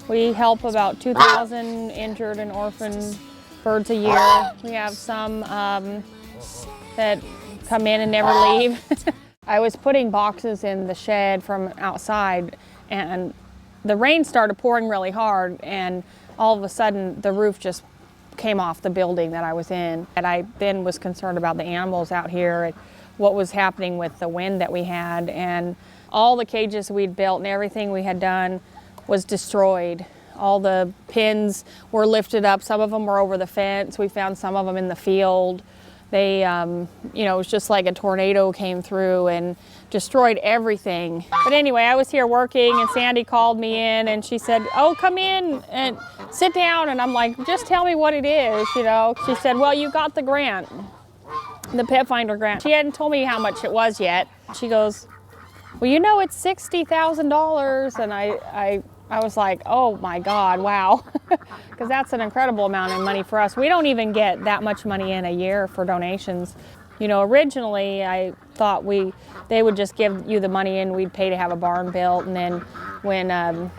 We help about 2,000 injured and orphaned birds a year. We have some that come in and never leave. I was putting boxes in the shed from outside, and the rain started pouring really hard, and all of a sudden the roof just came off the building that I was in. And I then was concerned about the animals out here and what was happening with the wind that we had, and all the cages we'd built and everything we had done was destroyed. All the pins were lifted up. Some of them were over the fence. We found some of them in the field. They, you know, it was just like a tornado came through and destroyed everything. But anyway, I was here working, and Sandy called me in, and she said, "Oh, come in and sit down." And I'm like, "Just tell me what it is, you know." She said, "Well, you got the grant, the Pet Finder grant." She hadn't told me how much it was yet. She goes, "Well, you know, it's $60,000. And I was like, oh my God, wow. Because that's an incredible amount of money for us. We don't even get that much money in a year for donations. You know, originally I thought they would just give you the money and we'd pay to have a barn built. And then when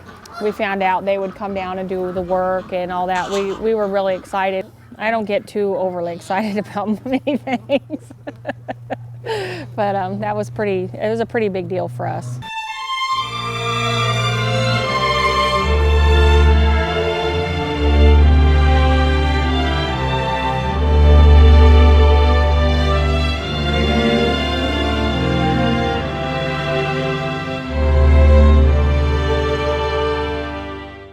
we found out they would come down and do the work and all that, we were really excited. I don't get too overly excited about many things. But it was a pretty big deal for us.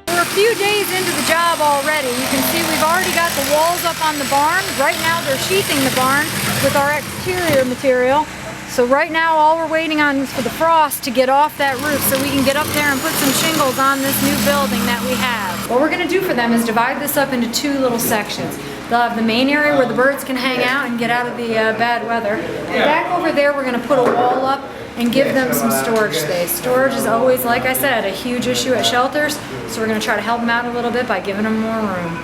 We're a few days into the job already. You can see we've already got the walls up on the barn. Right now they're sheathing the barn with our exterior material. So right now all we're waiting on is for the frost to get off that roof so we can get up there and put some shingles on this new building that we have. What we're going to do for them is divide this up into two little sections. They'll have the main area where the birds can hang out and get out of the bad weather. Back over there we're going to put a wall up and give them some storage space. Storage is always, like I said, a huge issue at shelters, so we're going to try to help them out a little bit by giving them more room.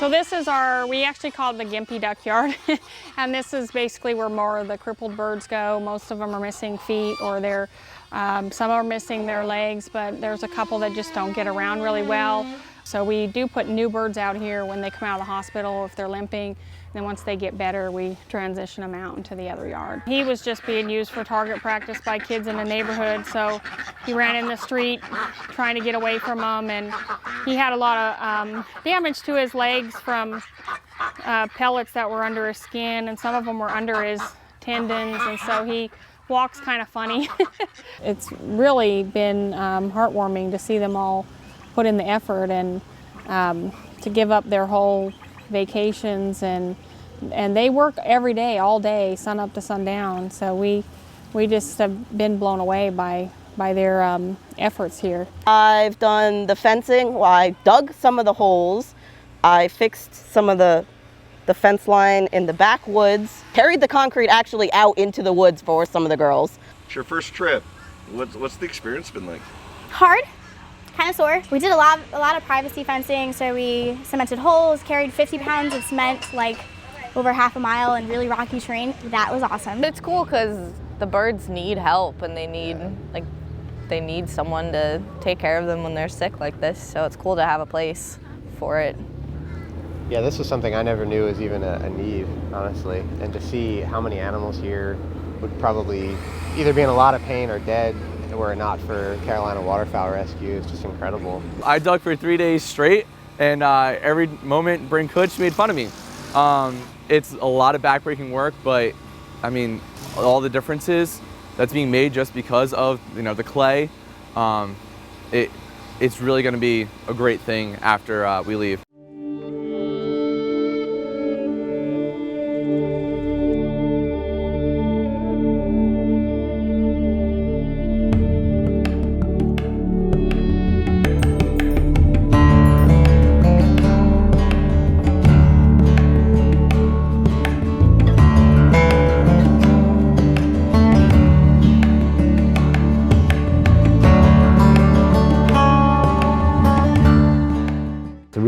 So this is we actually call it the Gimpy Duck Yard. And this is basically where more of the crippled birds go. Most of them are missing feet, or some are missing their legs, but there's a couple that just don't get around really well. So we do put new birds out here when they come out of the hospital if they're limping. And then once they get better, we transition them out into the other yard. He was just being used for target practice by kids in the neighborhood, so he ran in the street trying to get away from them, and he had a lot of damage to his legs from pellets that were under his skin, and some of them were under his tendons, and so he walks kind of funny. It's really been heartwarming to see them all put in the effort and to give up their whole vacations, and they work every day, all day, sun up to sundown. So we just have been blown away by their efforts here. I've done the fencing. Well, I dug some of the holes. I fixed some of the fence line in the backwoods. Carried the concrete actually out into the woods for some of the girls. It's your first trip. What's the experience been like? Hard. Kind of sore. We did a lot of privacy fencing, so we cemented holes, carried 50 pounds of cement like over half a mile in really rocky terrain. That was awesome. It's cool because the birds need help, and they need someone to take care of them when they're sick like this, so it's cool to have a place for it. Yeah, this was something I never knew was even a need, honestly, and to see how many animals here would probably either be in a lot of pain or dead were it not for Carolina Waterfowl Rescue is just incredible. I dug for 3 days straight, and every moment Bryn Kutch made fun of me. It's a lot of backbreaking work, but I mean, all the differences that's being made just because of the clay, it's really going to be a great thing after we leave.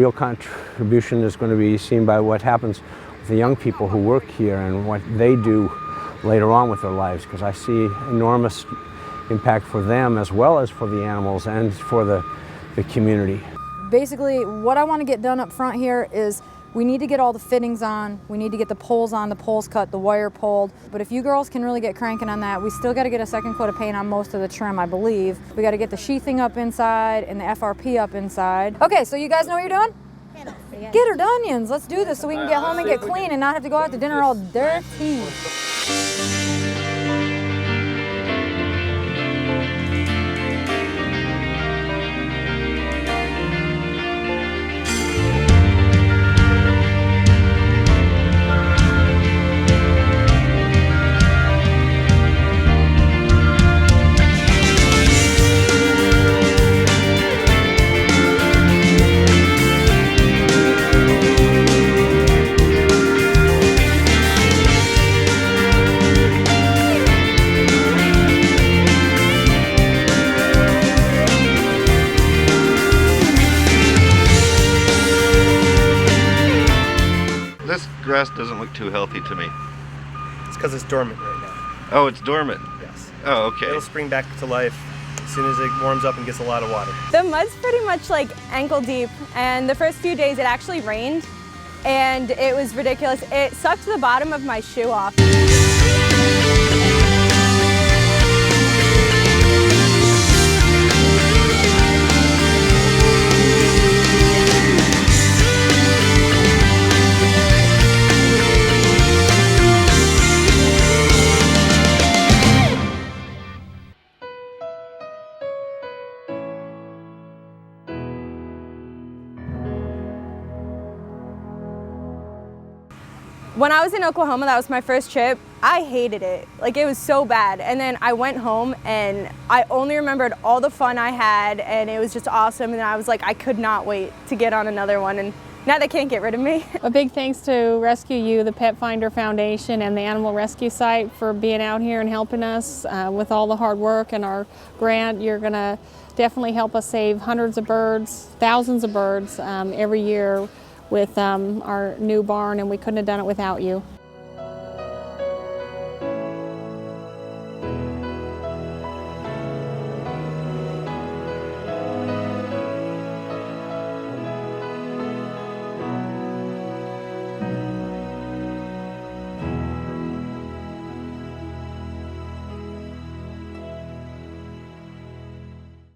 real contribution is going to be seen by what happens with the young people who work here and what they do later on with their lives, because I see enormous impact for them as well as for the animals and for the community. Basically, what I want to get done up front here is we need to get all the fittings on, we need to get the poles on, the poles cut, the wire pulled. But if you girls can really get cranking on that, we still got to get a second coat of paint on most of the trim, I believe. We got to get the sheathing up inside and the FRP up inside. Okay, so you guys know what you're doing? Get her onions. Let's do this so we can get home and get clean and not have to go out to dinner all dirty. This grass doesn't look too healthy to me. It's because it's dormant right now. Oh, it's dormant? Yes. Oh, okay. It'll spring back to life as soon as it warms up and gets a lot of water. The mud's pretty much like ankle deep, and the first few days it actually rained and it was ridiculous. It sucked the bottom of my shoe off. When I was in Oklahoma, that was my first trip, I hated it. Like, it was so bad. And then I went home and I only remembered all the fun I had, and it was just awesome. And I was like, I could not wait to get on another one. And now they can't get rid of me. A big thanks to Rescue You, the Pet Finder Foundation, and the Animal Rescue Site for being out here and helping us with all the hard work and our grant. You're gonna definitely help us save hundreds of birds, thousands of birds every year with our new barn, and we couldn't have done it without you.